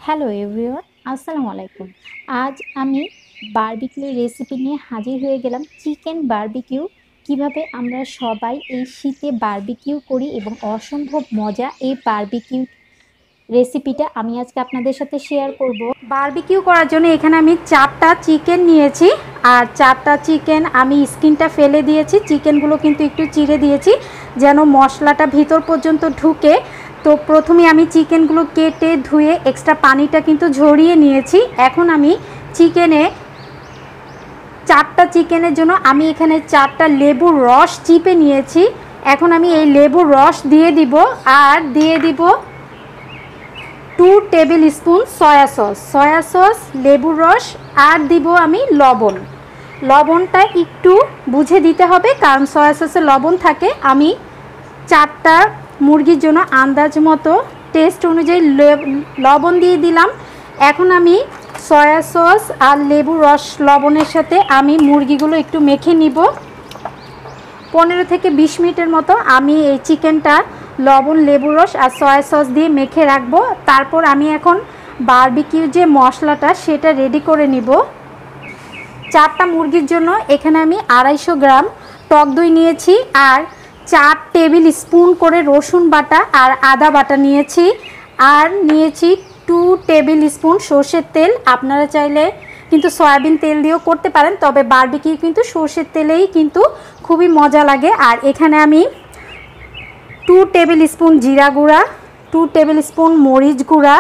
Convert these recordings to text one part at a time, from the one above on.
Hello everyone, আসসালামু আলাইকুম। আজ আমি বারবিকিউ রেসিপি নিয়ে হাজির হয়ে গেলাম। চিকেন বারবিকিউ কিভাবে আমরা সবাই এই শীতে বারবিকিউ করি এবং অসম্ভব মজা এই বারবিকিউ রেসিপিটা আমি আজকে আপনাদের সাথে শেয়ার করব। বারবিকিউ করার জন্য এখানে আমি 4টা চিকেন নিয়েছি, আর 4টা চিকেন আমি স্কিনটা ফেলে দিয়েছি। চিকেনগুলো কিন্তু একটু চিড়ে দিয়েছি যেন মশলাটা ভিতর পর্যন্ত ঢুকে। তো প্রথমে আমি চিকেনগুলো কেটে ধুয়ে এক্সট্রা পানিটা কিন্তু ঝরিয়ে নিয়েছি। এখন আমি 4টা চিকেনের জন্য আমি এখানে 4টা লেবুর রস চিপে নিয়েছি। এখন আমি এই লেবুর রস দিয়ে দিব, আর দিয়ে দিব 2 টেবিল স্পুন সয়া সস, লেবুর রস, আর দিব আমি লবণটা একটু বুঝে দিতে হবে, কারণ সয়া সসে লবণ থাকে। আমি 4টা মুরগির জন্য আন্দাজ মতো টেস্ট অনুযায়ী লবণ দিয়ে দিলাম। এখন আমি সয়া সস আর লেবুর রস লবণের সাথে আমি মুরগিগুলো একটু মেখে নিব। 15 থেকে 20 মিনিটের মতো আমি এই চিকেনটা লবণ, লেবুর রস আর সয়া সস দিয়ে মেখে রাখবো। তারপর আমি এখন বারবিকিউ যে মশলাটা সেটা রেডি করে নিব। 4টা মুরগির জন্য এখানে আমি 250 গ্রাম টক দই নিয়েছি, আর 4 টেবিল স্পুন করে রসুন বাটা আর আদা বাটা নিয়েছি, আর নিয়েছি 2 টেবিল স্পুন সর্ষের তেল। আপনারা চাইলে কিন্তু সয়াবিন তেল দিয়েও করতে পারেন, তবে বারবিকিউ কিন্তু সর্ষের তেলেই কিন্তু খুবই মজা লাগে। আর এখানে আমি 2 টেবিল স্পুন জিরা গুঁড়া, 2 টেবিল স্পুন মরিচ গুঁড়া,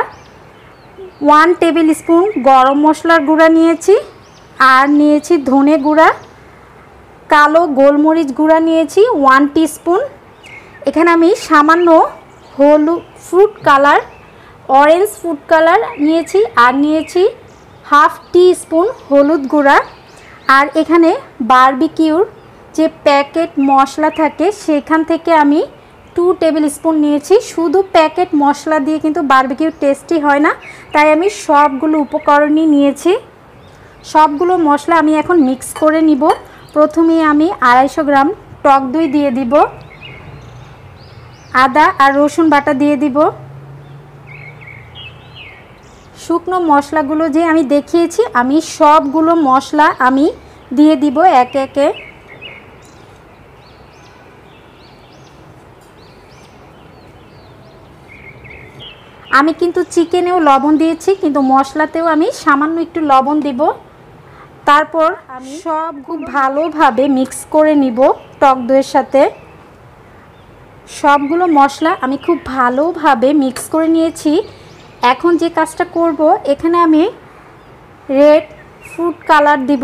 1 টেবিল স্পুন গরম মশলার গুঁড়া নিয়েছি, আর নিয়েছি ধনে গুঁড়া, কালো গোলমরিচ গুঁড়া নিয়েছি 1 টিস্পুন। এখানে আমি সামান্য হলুদ food colour, orange food colour নিয়েছি, আর নিয়েছি হাফ টিস্পুন হলুদ গুঁড়া। আর এখানে বারবিকিউর যে প্যাকেট মশলা থাকে সেখান থেকে আমি 2 টেবিল স্পুন নিয়েছি। শুধু প্যাকেট মশলা দিয়ে কিন্তু বারবিকিউ টেস্টি হয় না, তাই আমি সবগুলো উপকরণই নিয়েছি। সবগুলো মশলা আমি এখন মিক্স করে নিব। প্রথমে আমি 250 গ্রাম টক দই দিয়ে দিব, আদা আর রসুন বাটা দিয়ে দিব, শুকনো মশলাগুলো যে আমি দেখিয়েছি আমি সবগুলো মশলা আমি দিয়ে দিব একে একে। আমি কিন্তু চিকেনেও লবণ দিয়েছি, কিন্তু মশলাতেও আমি সামান্য একটু লবণ দিব। তারপর আমি সব খুব ভালোভাবে মিক্স করে নিব টক দইয়ের সাথে। সবগুলো মশলা আমি খুব ভালোভাবে মিক্স করে নিয়েছি। এখন যে কাজটা করব, এখানে আমি রেড ফুড কালার দিব,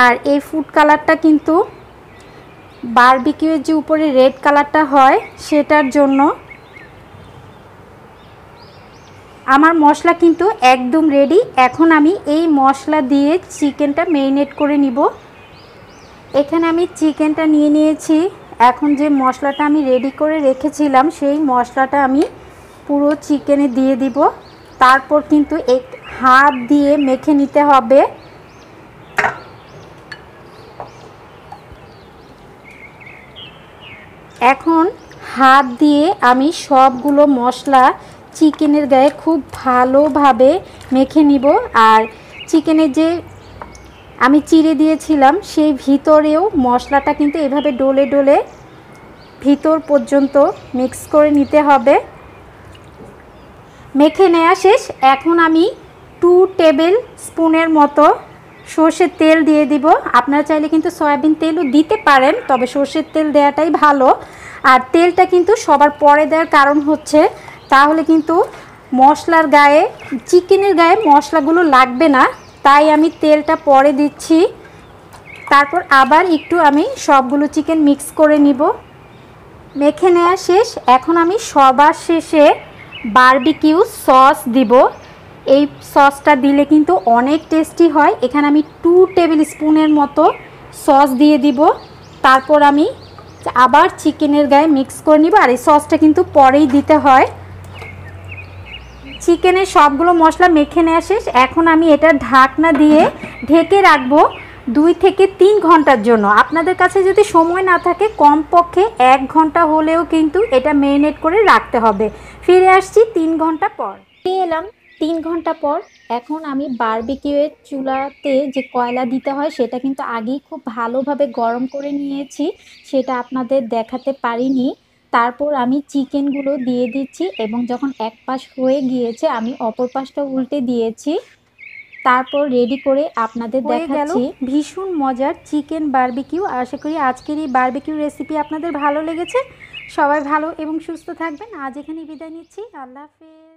আর এই ফুড কালারটা কিন্তু বারবিকিউয়ের যে উপরে রেড কালারটা হয় সেটার জন্য। আমার মশলা কিন্তু একদম রেডি। এখন আমি এই মশলা দিয়ে চিকেনটা ম্যারিনেট করে নিব। এখানে আমি চিকেনটা নিয়ে নিয়েছি। এখন যে মশলাটা আমি রেডি করে রেখেছিলাম সেই মশলাটা আমি পুরো চিকেনে দিয়ে দিব। তারপর কিন্তু হাত দিয়ে মেখে নিতে হবে। এখন হাত দিয়ে আমি সবগুলো মশলা চিকেনের গায়ে খুব ভালোভাবে মেখে নিব। আর চিকেনের যে আমি চিড়ে দিয়েছিলাম সেই ভিতরেও মশলাটা কিন্তু এভাবে ডলে ডলে ভিতর পর্যন্ত মিক্স করে নিতে হবে। মেখে নেওয়া শেষ। এখন আমি 2 টেবিল স্পুনের মতো সর্ষের তেল দিয়ে দিব। আপনারা চাইলে কিন্তু সয়াবিন তেলও দিতে পারেন, তবে সর্ষের তেল দেওয়াটাই ভালো। আর তেলটা কিন্তু সবার পরে দেওয়ার কারণ হচ্ছে তাহলে কিন্তু মশলার গায়ে, চিকেনের গায়ে মশলাগুলো লাগবে না, তাই আমি তেলটা পরে দিচ্ছি। তারপর আবার একটু আমি সবগুলো চিকেন মিক্স করে নিব। মেখে নেওয়া শেষ। এখন আমি সবার শেষে বারবিকিউ সস দিব। এই সসটা দিলে কিন্তু অনেক টেস্টি হয়। এখানে আমি 2 টেবিল স্পুনের মতো সস দিয়ে দিব। তারপর আমি আবার চিকেনের গায়ে মিক্স করে নিব। আর এই সসটা কিন্তু পরেই দিতে হয়। চিকেনের সবগুলো মশলা মেখে নেওয়া শেষ। এখন আমি এটা ঢাকনা দিয়ে ঢেকে রাখবো 2 থেকে 3 ঘন্টার জন্য। আপনাদের কাছে যদি সময় না থাকে কমপক্ষে 1 ঘন্টা হলেও কিন্তু এটা ম্যারিনেট করে রাখতে হবে। ফিরে আসছি 3 ঘন্টা পর। দিয়ে এলাম 3 ঘন্টা পর এখন আমি বারবিকিউয়ের চুলাতে যে কয়লা দিতে হয় সেটা কিন্তু আগেই খুব ভালোভাবে গরম করে নিয়েছি, সেটা আপনাদের দেখাতে পারিনি। তারপর আমি চিকেনগুলো দিয়ে দিচ্ছি এবং যখন এক পাশ হয়ে গিয়েছে আমি অপর পাশটা উল্টে দিয়েছি। তারপর রেডি করে আপনাদের হয়ে গেল দেখাচ্ছি। ভীষণ মজার চিকেন বারবিকিউ। আশা করি আজকের এই বারবিকিউ রেসিপি আপনাদের ভালো লেগেছে। সবাই ভালো এবং সুস্থ থাকবেন। আজ এখানেই বিদায় নিচ্ছি। আল্লাহ হাফেজ।